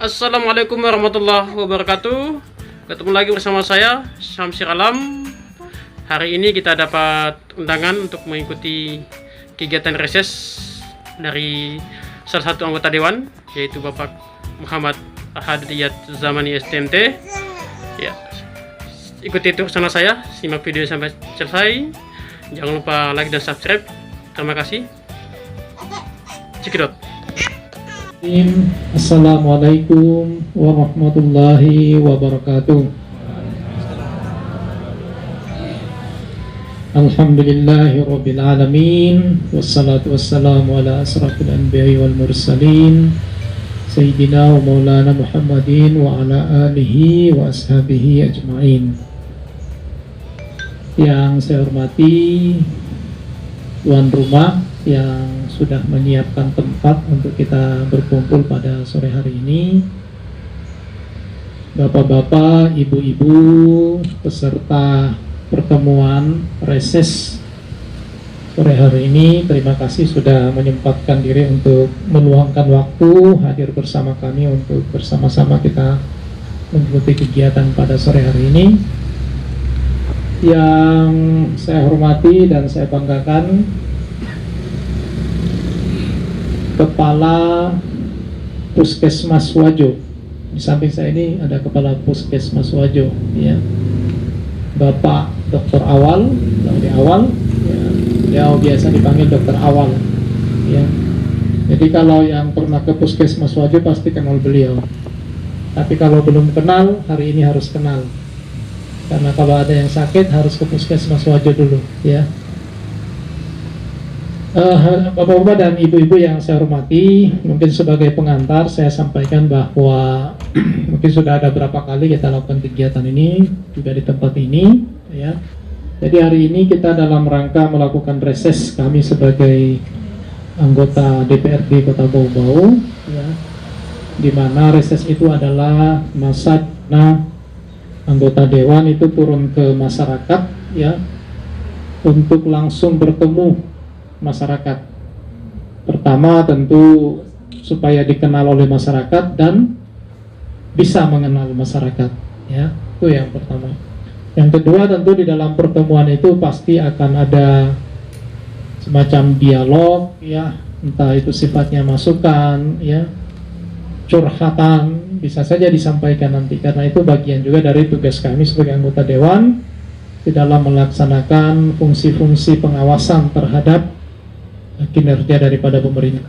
Assalamualaikum warahmatullahi wabarakatuh. Ketemu lagi bersama saya Syamsir Alam. Hari ini kita dapat undangan untuk mengikuti kegiatan reses dari salah satu anggota dewan, yaitu Bapak Muhammad Hadiyat Zamani STMT. Ya, ikuti terus channel saya, simak video sampai selesai. Jangan lupa like dan subscribe. Terima kasih. Cekidot. Assalamualaikum warahmatullahi wabarakatuh. Alhamdulillahi rabbil alamin, wassalatu wassalamu ala asrafil anbiya'i wal mursalin, Sayyidina wa maulana Muhammadin wa ala alihi wa ashabihi ajma'in. Yang saya hormati tuan rumah yang sudah menyiapkan tempat untuk kita berkumpul pada sore hari ini, bapak-bapak, ibu-ibu, peserta pertemuan reses sore hari ini, terima kasih sudah menyempatkan diri untuk meluangkan waktu hadir bersama kami untuk bersama-sama kita mengikuti kegiatan pada sore hari ini. Yang saya hormati dan saya banggakan, Kepala Puskesmas Wajo. Di samping saya ini ada Kepala Puskesmas Wajo, ya, Bapak Dr. Awal, dari Awal, ya, beliau biasa dipanggil Dr. Awal, ya. Jadi kalau yang pernah ke Puskesmas Wajo pasti kenal beliau. Tapi kalau belum kenal, hari ini harus kenal. Karena kalau ada yang sakit harus ke Puskesmas Wajo dulu, ya. Bapak-bapak dan ibu-ibu yang saya hormati, mungkin sebagai pengantar saya sampaikan bahwa mungkin sudah ada berapa kali kita lakukan kegiatan ini juga di tempat ini, ya. Jadi hari ini kita dalam rangka melakukan reses kami sebagai anggota DPRD Kota Bau-Bau, ya, di mana reses itu adalah masa anggota dewan itu turun ke masyarakat, ya, untuk langsung bertemu masyarakat. Pertama tentu supaya dikenal oleh masyarakat dan bisa mengenal masyarakat, ya, itu yang pertama. Yang kedua tentu di dalam pertemuan itu pasti akan ada semacam dialog, ya, entah itu sifatnya masukan, ya, curhatan, bisa saja disampaikan nanti, karena itu bagian juga dari tugas kami sebagai anggota dewan di dalam melaksanakan fungsi-fungsi pengawasan terhadap kinerja daripada pemerintah,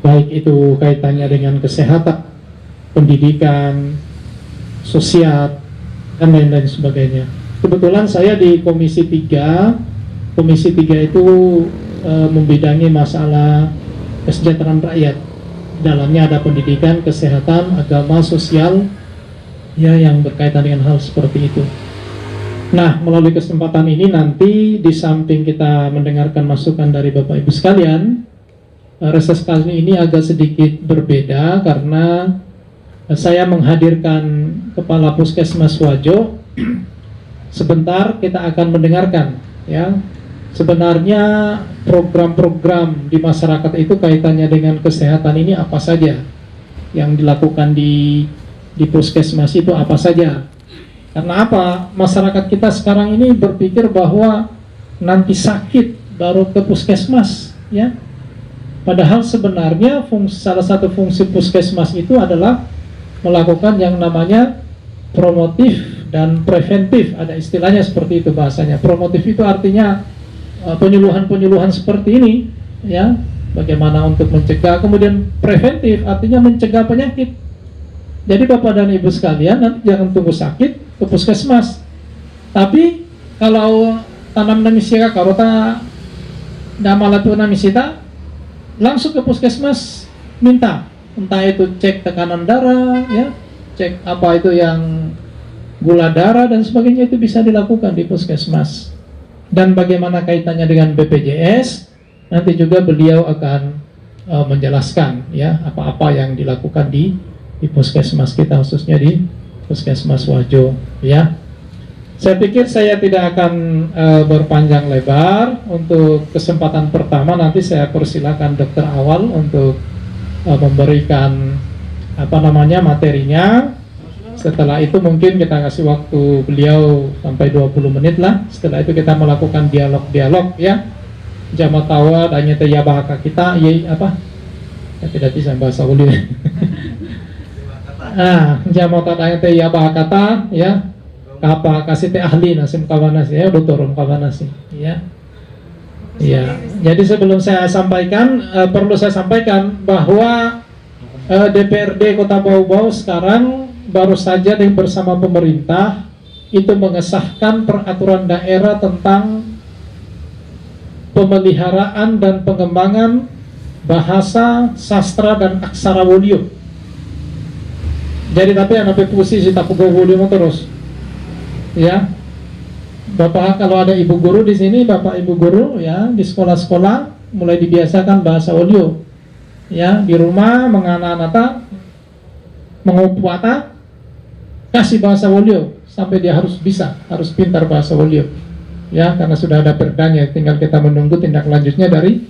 baik itu kaitannya dengan kesehatan, pendidikan, sosial, dan lain-lain sebagainya. Kebetulan saya di Komisi 3 itu membidangi masalah kesejahteraan rakyat. Dalamnya ada pendidikan, kesehatan, agama, sosial, ya, yang berkaitan dengan hal seperti itu. Nah, melalui kesempatan ini nanti di samping kita mendengarkan masukan dari Bapak Ibu sekalian, reses kali ini agak sedikit berbeda karena saya menghadirkan Kepala Puskesmas Wajo. Sebentar kita akan mendengarkan, ya, sebenarnya program-program di masyarakat itu kaitannya dengan kesehatan ini apa saja yang dilakukan di puskesmas itu apa saja. Karena apa? Masyarakat kita sekarang ini berpikir bahwa nanti sakit baru ke puskesmas, ya. Padahal sebenarnya salah satu fungsi puskesmas itu adalah melakukan yang namanya promotif dan preventif. Ada istilahnya seperti itu bahasanya. Promotif itu artinya penyuluhan-penyuluhan seperti ini, ya, bagaimana untuk mencegah. Kemudian preventif artinya mencegah penyakit. Jadi Bapak dan Ibu sekalian, nanti jangan tunggu sakit ke puskesmas. Tapi kalau tanam namisika karota damalatu namisita, langsung ke puskesmas minta, entah itu cek tekanan darah, ya, cek apa itu yang gula darah dan sebagainya, itu bisa dilakukan di puskesmas. Dan bagaimana kaitannya dengan BPJS, nanti juga beliau akan menjelaskan, ya, apa-apa yang dilakukan di puskesmas kita, khususnya di Puskesmas Wajo, ya. Saya pikir saya tidak akan berpanjang lebar. Untuk kesempatan pertama nanti saya persilakan Dr. Awal untuk memberikan materinya. Setelah itu mungkin kita kasih waktu beliau sampai 20 menit lah. Setelah itu kita melakukan dialog-dialog ya. Jama tawa tanya teh ya bahaka kita ya apa? Ya, tidak bisa bahasa uli. Jama tawa tanya teh ya bahaka ya. Apa kasih teh ahli nasim kawanasi ya, doktorum kawanasi ya. Ya. Jadi sebelum saya sampaikan perlu saya sampaikan bahwa DPRD Kota Bau-Bau sekarang baru saja bersama pemerintah itu mengesahkan peraturan daerah tentang pemeliharaan dan pengembangan bahasa, sastra dan aksara Wolio. Jadi tapi anak posisi tak Wolio terus, ya. Bapak kalau ada ibu guru di sini, bapak ibu guru ya di sekolah-sekolah mulai dibiasakan bahasa Wolio, ya di rumah mengana-anata, mengupuata, kasih bahasa Wolio sampai dia harus bisa, harus pintar bahasa Wolio. Ya, karena sudah ada perdanya, tinggal kita menunggu tindak lanjutnya dari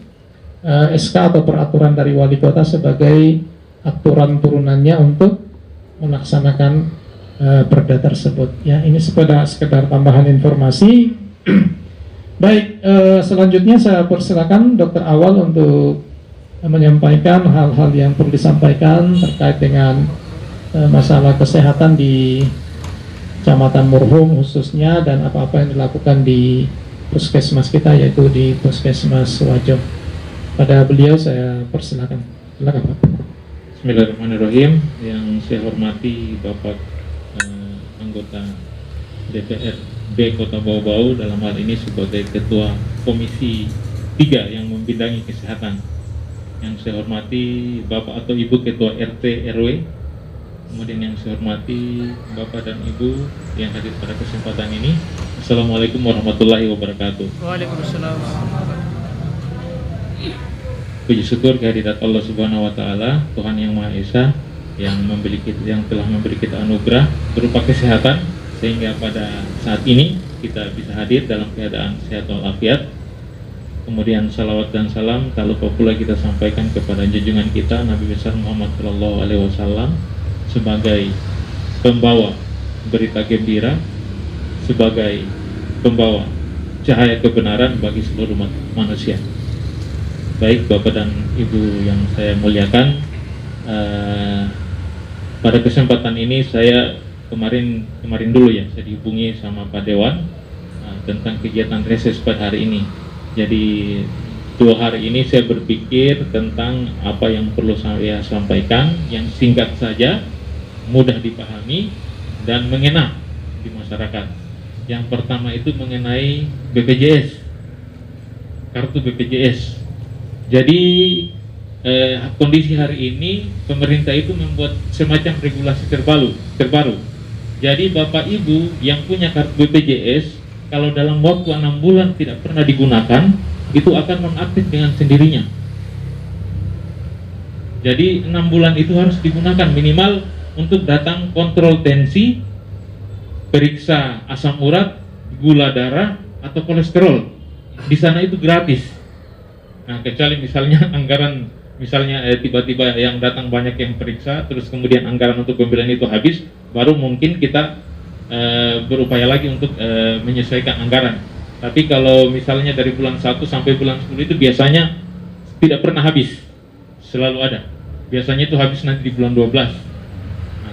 SK atau peraturan dari wali kota sebagai aturan turunannya untuk melaksanakan perda tersebut. Ya, ini sekedar tambahan informasi. Baik, selanjutnya saya persilakan Dokter Awal untuk menyampaikan hal-hal yang perlu disampaikan terkait dengan masalah kesehatan di Kecamatan Murhum khususnya dan apa-apa yang dilakukan di puskesmas kita, yaitu di Puskesmas Wajo. Pada beliau saya persilakan. Silakan Pak. Bismillahirrahmanirrahim. Yang saya hormati Bapak anggota DPRD Kota Bau-Bau, dalam hal ini sebagai Ketua Komisi 3 yang membidangi kesehatan. Yang saya hormati Bapak atau Ibu Ketua RT RW. Kemudian yang saya hormati Bapak dan Ibu yang hadir pada kesempatan ini. Assalamualaikum warahmatullahi wabarakatuh. Waalaikumsalam. Puji syukur kehadirat Allah Subhanahu wa taala, Tuhan yang Maha Esa yang telah memberi kita anugerah berupa kesehatan sehingga pada saat ini kita bisa hadir dalam keadaan sehat walafiat. Kemudian salawat dan salam tak lupa pula kita sampaikan kepada junjungan kita Nabi besar Muhammad sallallahu alaihi wasallam sebagai pembawa berita gembira, sebagai pembawa cahaya kebenaran bagi seluruh manusia. Baik Bapak dan Ibu yang saya muliakan, pada kesempatan ini saya kemarin dulu ya, saya dihubungi sama Pak Dewan tentang kegiatan reses pada hari ini. Jadi 2 hari ini saya berpikir tentang apa yang perlu saya sampaikan, yang singkat saja, mudah dipahami dan mengena di masyarakat. Yang pertama itu mengenai BPJS, kartu BPJS. Jadi kondisi hari ini pemerintah itu membuat semacam regulasi terbaru. Jadi Bapak Ibu yang punya kartu BPJS, kalau dalam waktu 6 bulan tidak pernah digunakan, itu akan nonaktif dengan sendirinya. Jadi 6 bulan itu harus digunakan minimal untuk datang kontrol tensi, periksa asam urat, gula darah, atau kolesterol. Di sana itu gratis. Nah, kecuali misalnya anggaran, tiba-tiba yang datang banyak yang periksa, terus kemudian anggaran untuk pembelian itu habis, baru mungkin kita berupaya lagi untuk menyesuaikan anggaran. Tapi kalau misalnya dari bulan 1 sampai bulan 10 itu biasanya tidak pernah habis, selalu ada. Biasanya itu habis nanti di bulan 12.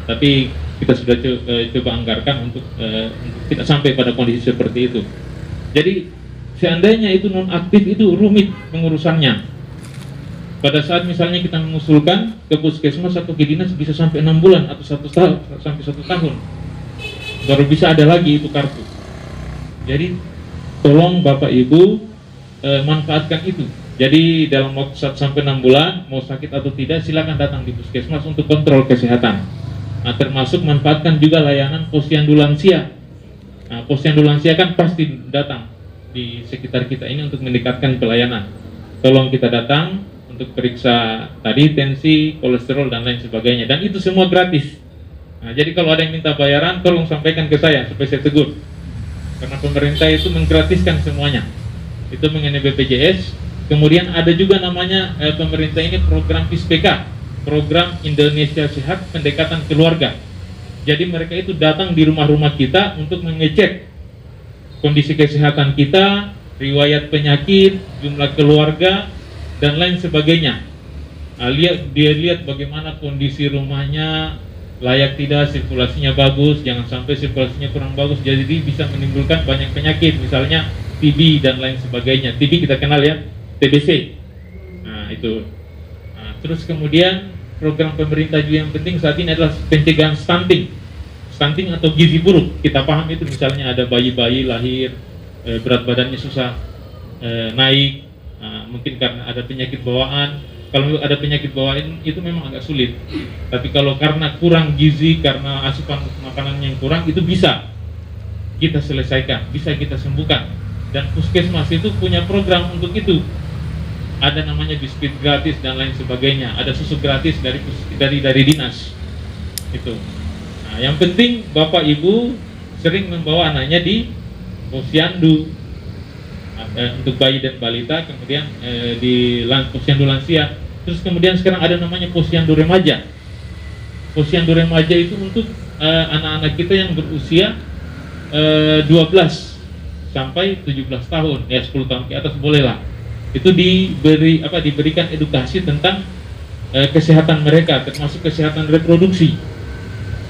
Tapi kita sudah coba anggarkan untuk tidak sampai pada kondisi seperti itu. Jadi seandainya itu nonaktif itu rumit pengurusannya. Pada saat misalnya kita mengusulkan ke puskesmas atau ke dinas bisa sampai 6 bulan atau 1 tahun sampai 1 tahun baru bisa ada lagi itu kartu. Jadi tolong Bapak Ibu manfaatkan itu. Jadi dalam waktu 1 sampai 6 bulan mau sakit atau tidak silakan datang di puskesmas untuk kontrol kesehatan. Nah, termasuk manfaatkan juga layanan posyandu lansia. Nah, posyandu lansia kan pasti datang di sekitar kita ini untuk meningkatkan pelayanan. Tolong kita datang untuk periksa tadi tensi, kolesterol dan lain sebagainya, dan itu semua gratis. Nah, jadi kalau ada yang minta bayaran, tolong sampaikan ke saya supaya saya tegur. Karena pemerintah itu menggratiskan semuanya. Itu mengenai BPJS. Kemudian ada juga namanya pemerintah ini program PISPK. program Indonesia Sehat pendekatan keluarga. Jadi mereka itu datang di rumah-rumah kita untuk mengecek kondisi kesehatan kita, riwayat penyakit, jumlah keluarga, dan lain sebagainya. Nah, dia lihat bagaimana kondisi rumahnya, layak tidak, sirkulasinya bagus, jangan sampai sirkulasinya kurang bagus, jadi bisa menimbulkan banyak penyakit, misalnya TB dan lain sebagainya. TB kita kenal ya, TBC. Nah itu. Nah, terus kemudian program pemerintah juga yang penting saat ini adalah pencegahan stunting atau gizi buruk. Kita paham itu, misalnya ada bayi-bayi lahir berat badannya susah naik, mungkin karena ada penyakit bawaan. Kalau ada penyakit bawaan itu memang agak sulit, tapi kalau karena kurang gizi, karena asupan makanan yang kurang, itu bisa kita selesaikan, bisa kita sembuhkan. Dan puskesmas itu punya program untuk itu. Ada namanya biskuit gratis dan lain sebagainya, ada susu gratis dari dinas itu. Nah, yang penting Bapak Ibu sering membawa anaknya di posyandu untuk bayi dan balita, kemudian di posyandu lansia. Terus kemudian sekarang ada namanya posyandu remaja. Posyandu remaja itu untuk anak-anak kita yang berusia 12 sampai 17 tahun, ya 10 tahun ke atas bolehlah. Itu diberikan edukasi tentang kesehatan mereka, termasuk kesehatan reproduksi.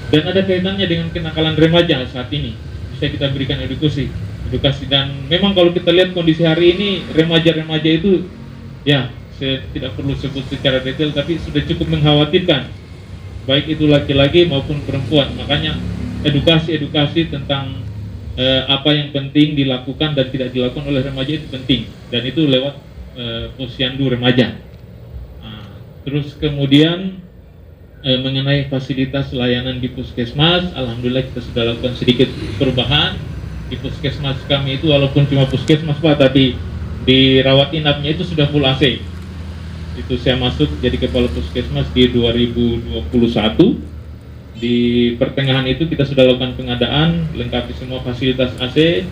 Dan ada kaitannya dengan kenakalan remaja saat ini. Bisa kita berikan edukasi. Dan memang kalau kita lihat kondisi hari ini, remaja-remaja itu, ya saya tidak perlu sebut secara detail, tapi sudah cukup mengkhawatirkan, baik itu laki-laki maupun perempuan. Makanya edukasi tentang apa yang penting dilakukan dan tidak dilakukan oleh remaja itu penting, dan itu lewat posyandu remaja. Nah, terus kemudian mengenai fasilitas layanan di puskesmas, alhamdulillah kita sudah lakukan sedikit perubahan. Di puskesmas kami itu walaupun cuma puskesmas Pak, tapi di rawat inapnya itu sudah full AC. Itu saya masuk jadi kepala puskesmas di 2021. Di pertengahan itu kita sudah lakukan pengadaan, lengkapi semua fasilitas AC,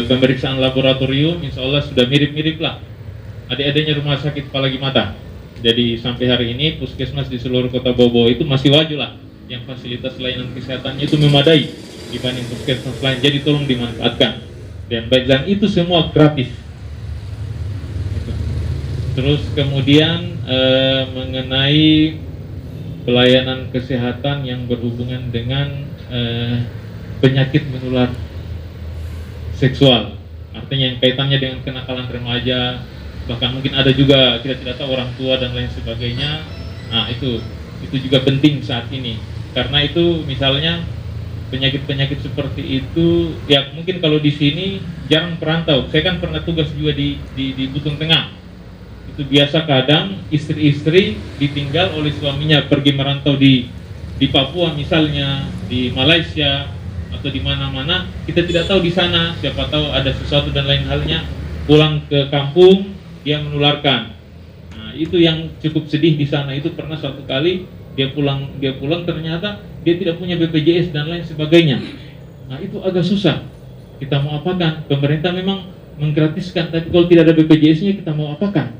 pemeriksaan laboratorium, insya Allah sudah mirip-mirip lah adik-adiknya rumah sakit Palagi Mata. Jadi sampai hari ini puskesmas di seluruh kota Bobo itu masih wajib lah yang fasilitas layanan kesehatannya itu memadai dibanding puskesmas lain. Jadi tolong dimanfaatkan, dan itu semua gratis. Terus kemudian mengenai pelayanan kesehatan yang berhubungan dengan penyakit menular seksual, artinya yang kaitannya dengan kenakalan remaja, bahkan mungkin ada juga kita tidak tahu orang tua dan lain sebagainya. Nah itu juga penting saat ini, karena itu misalnya penyakit-penyakit seperti itu ya mungkin kalau di sini jarang perantau. Saya kan pernah tugas juga di Butung Tengah. Itu biasa kadang istri-istri ditinggal oleh suaminya pergi merantau di Papua misalnya, di Malaysia atau di mana-mana, kita tidak tahu di sana, siapa tahu ada sesuatu dan lain halnya, pulang ke kampung dia menularkan. Nah, itu yang cukup sedih di sana. Itu pernah suatu kali dia pulang ternyata dia tidak punya BPJS dan lain sebagainya. Nah, itu agak susah. Kita mau apakan? Pemerintah memang menggratiskan, tapi kalau tidak ada BPJS-nya kita mau apakan?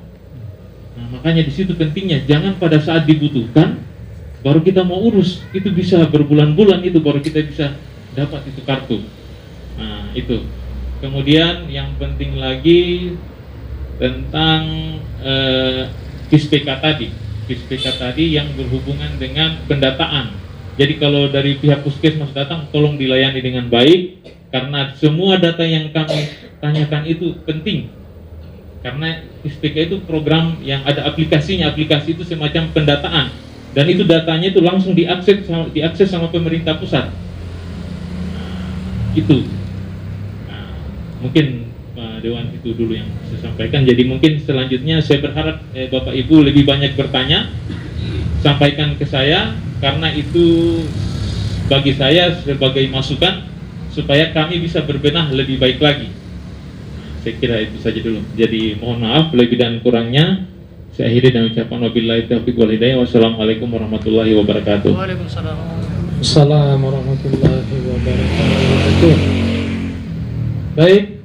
Nah, makanya di situ pentingnya, jangan pada saat dibutuhkan baru kita mau urus. Itu bisa berbulan-bulan itu baru kita bisa dapat itu kartu. Nah, itu. Kemudian yang penting lagi tentang PISPK tadi yang berhubungan dengan pendataan. Jadi kalau dari pihak puskesmas datang, tolong dilayani dengan baik, karena semua data yang kami tanyakan itu penting. Karena PISPK itu program yang ada aplikasinya, aplikasi itu semacam pendataan, dan itu datanya itu langsung diakses sama pemerintah pusat. Itu. Nah, mungkin Dewan itu dulu yang saya sampaikan. Jadi mungkin selanjutnya saya berharap Bapak Ibu lebih banyak bertanya, sampaikan ke saya, karena itu bagi saya sebagai masukan supaya kami bisa berbenah lebih baik lagi. Saya kira itu saja dulu. Jadi mohon maaf lebih dan kurangnya. Saya akhiri dengan ucapan wabillahi taufiq wal hidayah. Wassalamualaikum warahmatullahi wabarakatuh. Waalaikumsalam. Assalamualaikum warahmatullahi wabarakatuh. Baik.